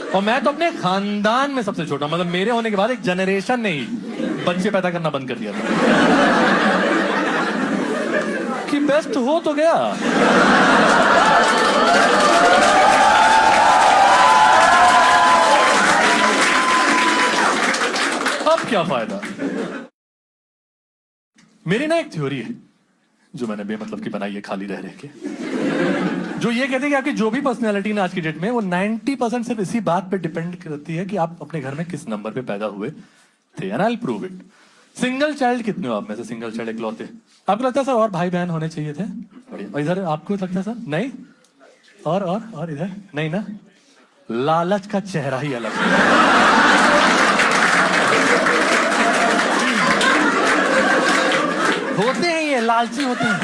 और मैं तो अपने खानदान में सबसे छोटा, मतलब मेरे होने के बाद एक जनरेशन ने ही बच्चे पैदा करना बंद कर दिया था कि बेस्ट हो तो गया। अब क्या फायदा। मेरी ना एक थ्योरी है जो मैंने बेमतलब की बनाई है खाली रह रह के, जो ये कहते हैं कि आपकी जो भी पर्सनैलिटी ना आज की डेट में वो 90% सिर्फ इसी बात पे डिपेंड करती है कि आप अपने घर में किस नंबर पे पैदा हुए थे। And I will prove it. Single child कितने हो आप में से? सिंगल चाइल्ड इकलौते। आपको लगता है सर और भाई बहन होने चाहिए थे? और इधर आपको लगता है सर नहीं? और इधर नहीं ना? लालच का चेहरा ही अलग होते हैं, ये लालची होते हैं।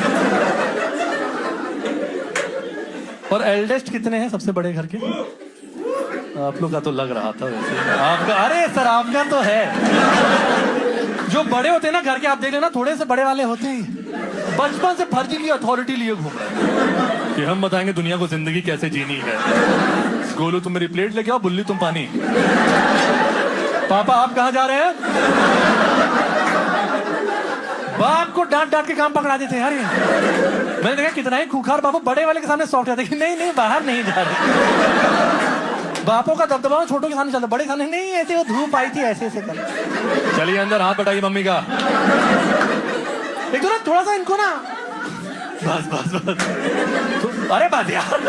और एल्डेस्ट कितने हैं सबसे बड़े घर के? आप लोग का तो लग रहा था वैसे आपका। अरे सर आपका तो है। जो बड़े होते हैं ना घर के, आप देख लेना थोड़े से बड़े वाले होते हैं, बचपन से फर्जी की अथॉरिटी लिए घूम रहे हैं कि हम बताएंगे दुनिया को जिंदगी कैसे जीनी है। गोलू तुम मेरी प्लेट लेके आओ, बुल्ली तुम पानी। पापा आप कहाँ जा रहे हैं? बाप को डांट डांट के काम पकड़ा देते हैं यार। मैंने देखा कितना ही खूंखार बापू बड़े वाले के सामने सॉफ्ट जाते कि नहीं बाहर नहीं जा रहे। बापों का दबदबा छोटों के सामने चलता, बड़े सामने नहीं, ऐसे वो धूप आई थी ऐसे कर। चलिए अंदर हाथ बढ़ाइए मम्मी का। एक तो ना थोड़ा सा इनको ना बस अरे बात यार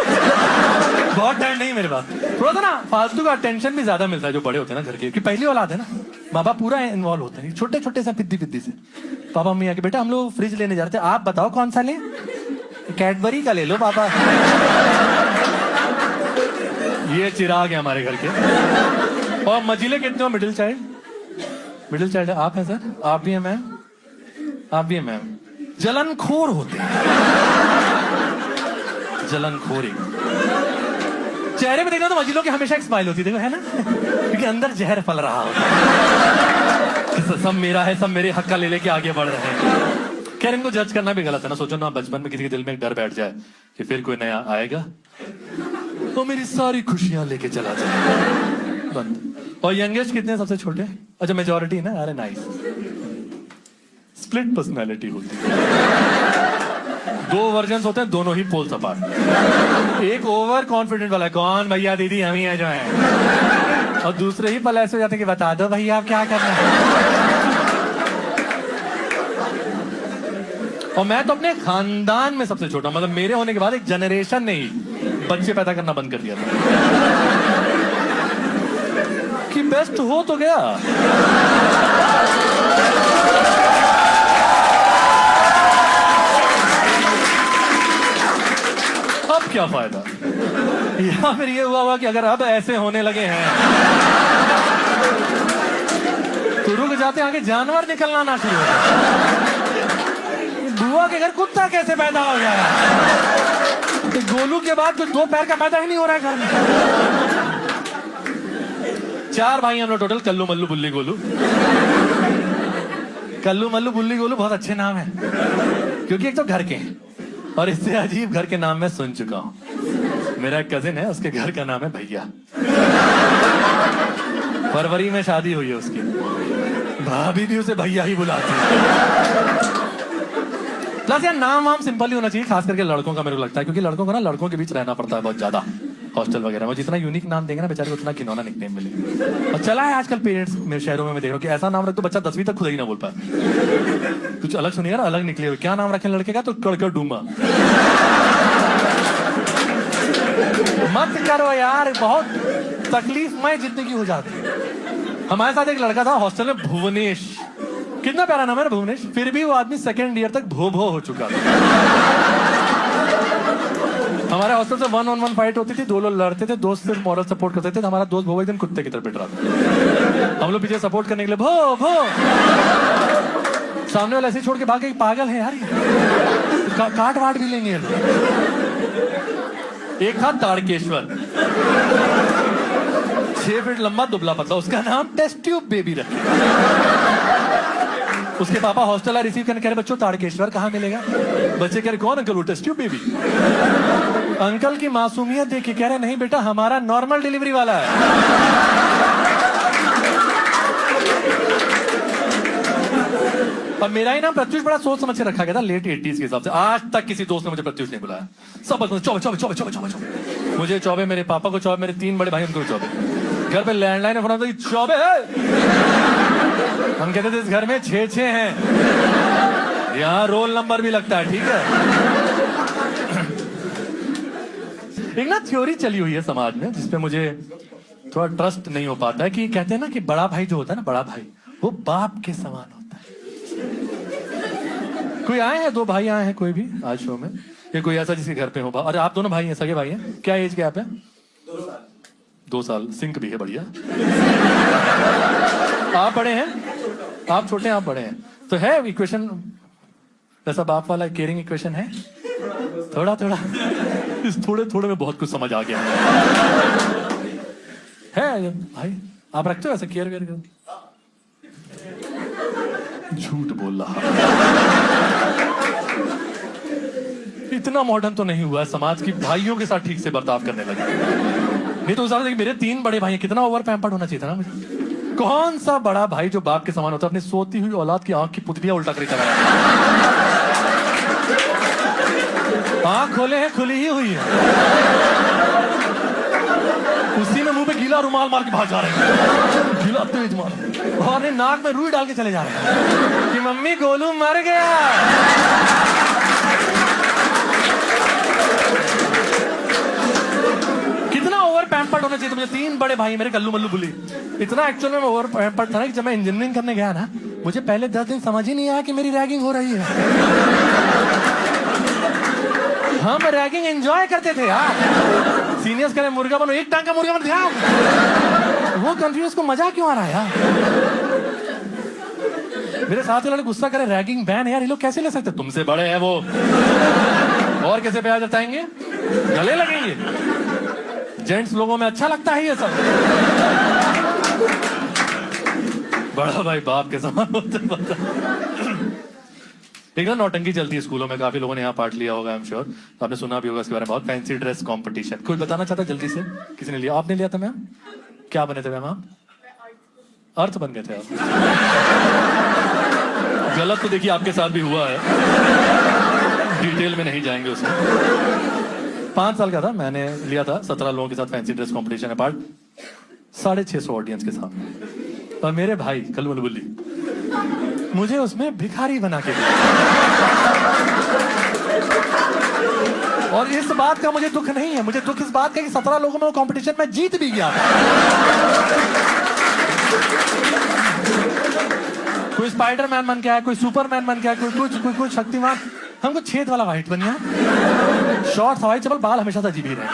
बहुत टाइम नहीं मेरे पास। थोड़ा सा ना फालतू का अटेंशन भी ज्यादा मिलता है जो बड़े होते हैं ना घर के, कि पहली औलाद है ना, माँ बाप पूरा इन्वॉल्व होते हैं छोटे छोटे से पिद्दी से। पापा मम्मी आके बेटा हम लोग फ्रिज लेने जा रहे थे, आप बताओ कौन सा लें? कैडबरी का ले लो पापा। ये चिराग है हमारे घर के। और मजीले कितने हो? मिडिल चाइल्ड है आप हैं सर? आप भी हैं मैम? आप भी हैं मैम? जलनखोर होते हैं, जलनखोरी। चेहरे पे देखना तो मजीलों की हमेशा एक स्माइल होती है ना, क्योंकि अंदर जहर फल रहा होता। सब मेरा है, सब मेरे हक का ले लेके आगे बढ़ रहे हैं। खैर इनको जज करना भी गलत है ना। सोचो ना बचपन में किसी के दिल में एक डर बैठ जाए कि फिर कोई नया आएगा तो मेरी सारी खुशियां लेके चला जाए, बंद। और यंगेस्ट कितने सबसे छोटे? अच्छा मेजोरिटी ना। अरे नाइस। स्प्लिट पर्सनैलिटी होती है। दो वर्जन होते हैं, दोनों ही पोल्स अपार्ट। एक ओवर कॉन्फिडेंट वाला, कौन भैया दीदी हम ही है जो है, और दूसरे ही पल ऐसे हो जाते हैं कि बता दो भैया आप क्या करना है। और मैं तो अपने खानदान में सबसे छोटा, मतलब मेरे होने के बाद एक जनरेशन ने ही बच्चे पैदा करना बंद कर दिया था कि बेस्ट हो तो गया। अब क्या फायदा। या फिर ये हुआ कि अगर अब ऐसे होने लगे हैं तो रुक जाते, आगे जानवर निकलना ना शुरू हो। बुआ के घर कुत्ता कैसे पैदा हो गया? तो गोलू के बाद कुछ दो पैर का पैदा ही नहीं हो रहा है घर में। 4 भाई हम लोग टोटल, कल्लू मल्लू बुल्ली गोलू। कल्लू मल्लू बुल्ली गोलू बहुत अच्छे नाम है, क्योंकि एक तो घर के हैं, और इससे अजीब घर के नाम मैं सुन चुका हूं। मेरा एक कजिन है, उसके घर का नाम है भैया। फरवरी में शादी हुई है उसकी, भाभी भी उसे भैया ही बुलाती है। प्लस यार नाम वाम सिंपल ही होना चाहिए, खास करके लड़कों का मेरे को लगता है, क्योंकि लड़कों को ना लड़कों के बीच रहना पड़ता है बहुत ज्यादा हॉस्टल वगैरह में। जितना यूनिक नाम देंगे ना बेचारे को, उतना किनौना निकनेम मिलेगा। और चला है आजकल पेरेंट्स मेरे शहरों में मैं देख रहा हूँ कि ऐसा नाम रख तो बच्चा 10वीं तक खुद ही ना बोल पाए। कुछ अलग सुनिएगा ना, अलग निकले हुए। क्या नाम रखे लड़के का? तो कड़कड़ डूमा। मत करो यार, बहुत तकलीफमय जिंदगी हो जाती है। हमारे साथ एक लड़का था हॉस्टल में, भुवनेश। कितना प्यारा नाम है ना भुवनेश। फिर भी वो आदमी सेकेंड ईयर तक भो हो चुका था। हमारे हॉस्टल से 1-on-1 फाइट होती थी, 2 लोग लड़ते थे, दोस्त सिर्फ मॉरल सपोर्ट करते थे। हमारा दोस्त भो एकदम कुत्ते की तरह पिट रहा था, हम लोग पीछे सपोर्ट करने के लिए भो। सामने वाला ऐसे छोड़ के भाग गए, पागल है यार ये। काट वाट भी लेंगे। एक था तारकेश्वर, 6 फीट लंबा दुबला पतला, उसका नाम टेस्ट ट्यूब बेबी रखा। उसके पापा हॉस्टल रिसीव करने कह रहे बच्चों ताड़केश्वर कहाँ मिलेगा? बच्चे कह रहे कौन अंकल? वो टेस्ट ट्यूब बेबी। अंकल की मासूमियत देख के कह रहे नहीं बेटा हमारा नॉर्मल डिलीवरी वाला है। और मेरा ही नाम प्रत्युष बड़ा सोच समझ के रखा गया था लेट 80s के हिसाब से। आज तक किसी दोस्त ने मुझे प्रत्युष नहीं बुलाया। सब बस चौबे चौबे चौबे चौबे चौबे चौबे, मुझे चौबे, मेरे पापा को चौबे, मेरे 3 बड़े भाई उनको चौबे। घर पे लैंडलाइन फोन आता चौबे है। हम कहते थे इस घर में 6 हैं, यहाँ रोल नंबर भी लगता है। ठीक है। एक ना थ्योरी चली हुई है समाज में जिसपे मुझे थोड़ा ट्रस्ट नहीं हो पाता है कि कहते हैं ना कि बड़ा भाई जो होता है ना, बड़ा भाई वो बाप के समान होता है। कोई आए हैं 2 भाई आए हैं कोई भी आज शो में, या कोई ऐसा जिसके घर पे हो? और आप दोनों भाई हैं, सगे भाई हैं? क्या एज गैप है? 2 साल। सिंक भी है बढ़िया। आप बड़े हैं, आप छोटे हैं, आप बड़े हैं, तो है इक्वेशन ऐसा बाप वाला केयरिंग इक्वेशन है? थोड़ा थोड़ा इस थोड़े थोड़े में बहुत कुछ समझ आ गया है भाई। आप रखते हो ऐसा केयर वेयर कर? झूठ बोल रहा। इतना मॉडर्न तो नहीं हुआ है समाज की भाइयों के साथ ठीक से बर्ताव करने लगे। नहीं तो उस हिसाब से मेरे 3 बड़े भाई हैं, कितना ओवर पैम्पर्ड होना चाहिए था ना मुझे। कौन सा बड़ा भाई जो बाप के समान होता है अपनी सोती हुई औलाद की आंख की पुतलियां उल्टा करी चला है। आंख खोले हैं, खुली ही हुई है, उसी में मुंह पे गीला रुमाल मार के भाग जा रहे हैं, गीला तेज मार, और नाक में रुई डाल के चले जा रहे हैं कि मम्मी गोलू मर गया। कितना ओवर पैम्पर्ड होना चाहिए? तो मुझे 3 बड़े भाई मेरे कल्लू मल्लू बुली। इतना एक्चुअल में ओवर पैम्पर्ड था ना कि जब मैं इंजीनियरिंग करने गया ना, मुझे पहले 10 दिन समझ ही नहीं आया कि मेरी रैगिंग हो रही है। हम रैगिंग एंजॉय करते थे यार। सीनियर्स कह रहे मुर्गा बनो, एक टांग का मुर्गा बन दिया। वो कंफ्यूज को मजा क्यों आ रहा है यार? मेरे साथ वाले गुस्सा करे रैगिंग बैन है यार, ये लोग कैसे ले सकते? तुमसे बड़े हैं वो, और कैसे प्यार जताएंगे? गले लगेंगे। जेंट्स लोगों में अच्छा लगता है ये सब। बड़ा भाई बाप के समान होते पता। एक ना नौटंकी चलती है स्कूलों में, काफी लोगों ने यहाँ पार्ट लिया होगा, आई एम श्योर। आपने सुना भी होगा इसके बारे में बहुत। Fancy dress competition. कोई बताना चाहता जल्दी से? किसी ने लिया? आपने लिया था मैम? क्या बने थे मैम आप? अर्थ बन गए थे आप? गलत तो देखिए आपके साथ भी हुआ है, डिटेल में नहीं जाएंगे उसमें। 5 साल का था, मैंने लिया था 17 लोगों के साथ फैंसी ड्रेस कंपटीशन है पार्ट, 650 ऑडियंस के सामने। और मेरे भाई कल्लू बुल्ली मुझे उसमें भिखारी बना के दिया। और इस बात का मुझे दुख नहीं है, मुझे दुख इस बात का कि 17 लोगों में वो कंपटीशन में जीत भी गया। कोई स्पाइडरमैन बन के आया, कोई सुपरमैन बन के आया, कोई कुछ शक्तिमान। हमको छेद वाला वाइट बन गया, शॉर्ट्स हवाई चप्पल, बाल हमेशा से अजीब ही रहे।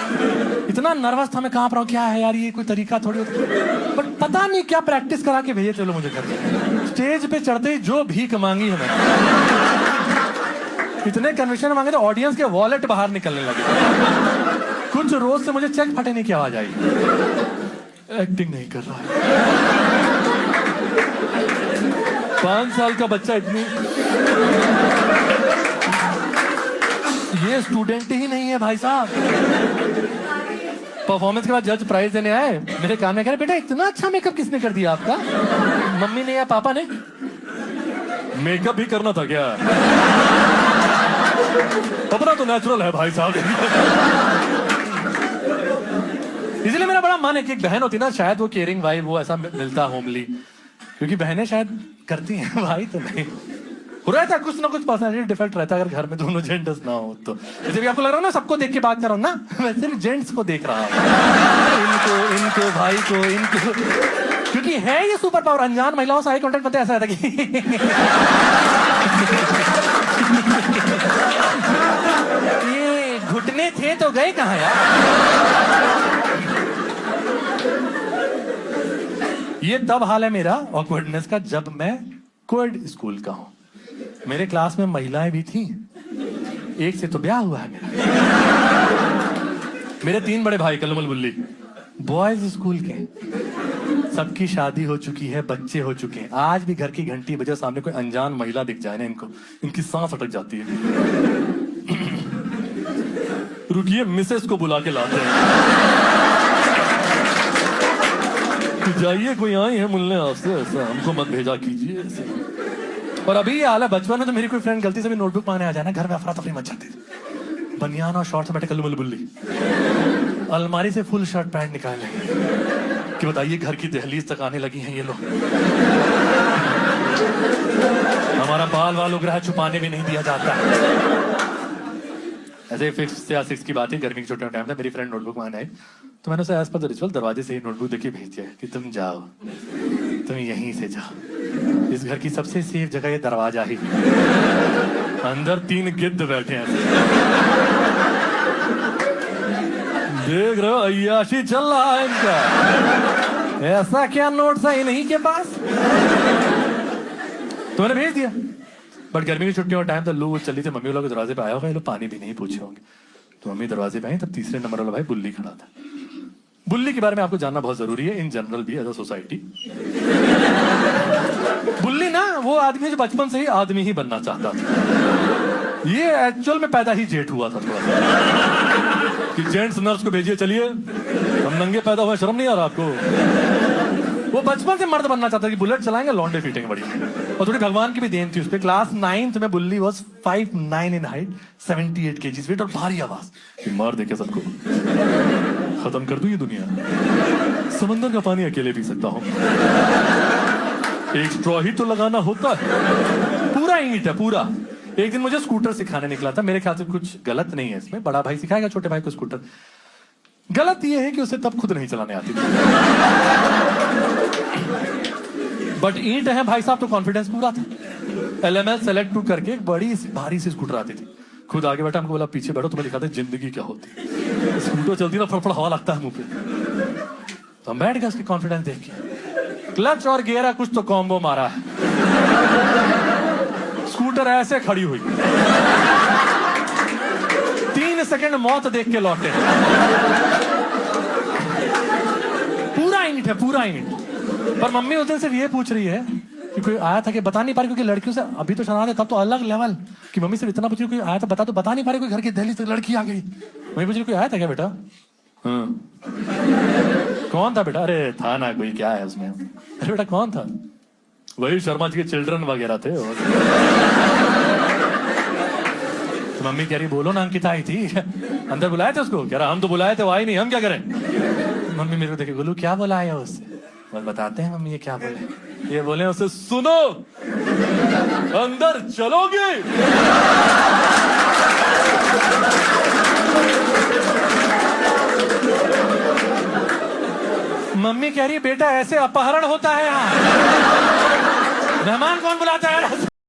इतना नर्वस था मैं, कहाँ पर हूँ, क्या है यार ये, कोई तरीका थोड़ी होती। बट पता नहीं क्या प्रैक्टिस करा के भेजे चलो मुझे घर। स्टेज पे चढ़ते ही जो भीख मांगी है मैंने, इतने कन्विक्शन मांगे तो ऑडियंस के वॉलेट बाहर निकलने लगे। कुछ रोज से मुझे चेक फटने की आवाज आई। एक्टिंग नहीं कर रहा है। 5 साल का बच्चा इतनी, ये स्टूडेंट ही नहीं है भाई साहब। परफॉर्मेंस के बाद जज प्राइज देने आए, मेरे कान में कह रहे बेटा इतना अच्छा मेकअप किसने कर दिया आपका? मम्मी ने या पापा ने? मेकअप भी करना था क्या? अपना तो नेचुरल है भाई साहब। इसलिए मेरा बड़ा मन है कि एक बहन होती ना, शायद वो केयरिंग वाइफ, वो ऐसा मिलता होमली, क्योंकि बहनें शायद करती हैं, भाई तो नहीं। रहता कुछ ना कुछ पर्सनैलिटी डिफेक्ट रहता है अगर घर में दोनों जेंडर्स ना हो तो। जैसे भी आपको लग रहा है ना सबको देख के बात कर रहा हूँ ना, मैं सिर्फ जेंट्स को देख रहा हूँ, इनको भाई को, इनको, क्योंकि है ये सुपर पावर। अनजान महिलाओं से आई कॉन्टेक्ट पता ऐसा रहता कि ये घुटने थे तो गए कहाँ यार। ये तब हाल है मेरा ऑकवर्डनेस का जब मैं कोएड स्कूल का हूं। मेरे क्लास में महिलाएं भी थी, एक से तो ब्याह हुआ है मेरा। मेरे 3 बड़े भाई कल्लू बुल्ली बॉयज स्कूल के, सबकी शादी हो चुकी है, बच्चे हो चुके हैं, आज भी घर की घंटी बजे सामने कोई अनजान महिला दिख जाए ना, इनको इनकी सांस अटक जाती है। रुकिए, मिसेस को बुला के लाते हैं। जाइए, कोई आई है मिलने आपसे, ऐसा हमको मत भेजा कीजिए ऐसे। और अभी ये हाल है, बचपन में तो मेरी कोई फ्रेंड गलती से भी नोटबुक मांगने आ जाए ना, घर में अफरा तफरी मच जाती थी। बनियान और शॉर्ट्स में बैठे कल्लू बुल्ली, अलमारी से फुल शर्ट पैंट निकाले कि बताइए घर की दहलीज तक आने लगी हैं ये लोग। हमारा बाल वाल उग रहा है, छुपाने भी नहीं दिया जाता। ऐसे 5th या 6th की बात है, गर्मी की छुट्टियों का टाइम था, मेरी फ्रेंड नोटबुक मांगने आई, तो मैंने उसे एज पर द रिचुअल दरवाजे से ही नोटबुक देके भेज दिया कि तुम जाओ, तुम यहीं से जाओ, इस घर की सबसे सेफ जगह ये दरवाजा ही, अंदर 3 गिद्ध बैठे हैं। देख रहे हो अय्याशी चल रहा है इनका, ऐसा क्या नोट्स है इन्हीं के पास। तो मैंने भेज दिया, बट गर्मी की छुट्टियों का टाइम था, लू चली थी, मम्मी लोग दरवाजे पे आए होंगे, लोग पानी भी नहीं पूछे होंगे, तो मम्मी दरवाजे पे आई, तब तीसरे नंबर वाला भाई बुल्ली खड़ा था। बुल्ली के बारे में आपको जानना बहुत जरूरी है, इन जनरल भी एज अ सोसाइटी। बुल्ली ना वो आदमी जो बचपन से ही आदमी ही बनना चाहता था। ये एक्चुअल में पैदा ही जेठ हुआ था थोड़ा सा, कि जेंट्स नर्स को भेजिए, चलिए हम नंगे पैदा हुए, शर्म नहीं आ रहा आपको। वो बचपन से मर्द बनना चाहता था कि बुलेट चलाएंगे, लौंडे पीटेंगे बड़ी। और थोड़ी भगवान की भी देन थी उस पर। क्लास 9th में bully was 5'9" in height, 78 kg weight और भारी आवाज कि मार देखे सबको, खत्म कर दूं ये दुनिया, समंदर का पानी अकेले पी सकता हूं, एक स्ट्रॉ ही तो लगाना होता है, पूरा ईंट है पूरा। एक दिन मुझे स्कूटर सिखाने निकला था, मेरे ख्याल से कुछ गलत नहीं है इसमें, बड़ा भाई सिखाएगा छोटे भाई को स्कूटर। गलत ये है कि उसे तब खुद नहीं चलाने आती थी, बट ईंट है भाई साहब, तो कॉन्फिडेंस पूरा था। LML सेलेक्ट 2 करके एक बड़ी भारी सी स्कूटर आती थी, खुद आगे बैठा, हमको बोला पीछे बैठो, तुम्हें दिखाते जिंदगी क्या होती है। स्कूटर चलती ना, फड़फड़ हवा लगता है मुंह पे, तो हम बैठ गए उसकी कॉन्फिडेंस देख के। क्लच और गियर कुछ तो कॉम्बो मारा है, स्कूटर ऐसे खड़ी हुई, 3 सेकंड मौत देख के लौटे। पूरा ईंट है, पूरा ईंट। पर मम्मी उस दिन सिर्फ ये पूछ रही है कि कोई आया था कि बता नहीं पा रही, क्योंकि लड़कियों से अभी तो शरारत है, तब तो अलग लेवल कि मम्मी सिर्फ इतना पूछ रही, कोई आया था बता, तो बता नहीं पा रही, कोई घर की दहलीज से लड़की आ गई। मम्मी पूछ रही कोई आया था क्या बेटा? हाँ। कौन था बेटा? अरे था ना कोई, क्या है उसमें? अरे बेटा कौन था? वही शर्मा जी के चिल्ड्रन वगैरह थे। तो मम्मी कह रही बोलो ना, अंकिता आई थी, अंदर बुलाए थे उसको? कह रहा हम तो बुलाए थे, वो आई नहीं, हम क्या करें? मम्मी मेरे को देखे, गोलू क्या बोला है उससे? बस बताते हैं मम्मी ये क्या बोले। ये बोले उसे सुनो, अंदर चलोगे? मम्मी कह रही बेटा ऐसे अपहरण होता है यहाँ, मेहमान कौन बुलाता है?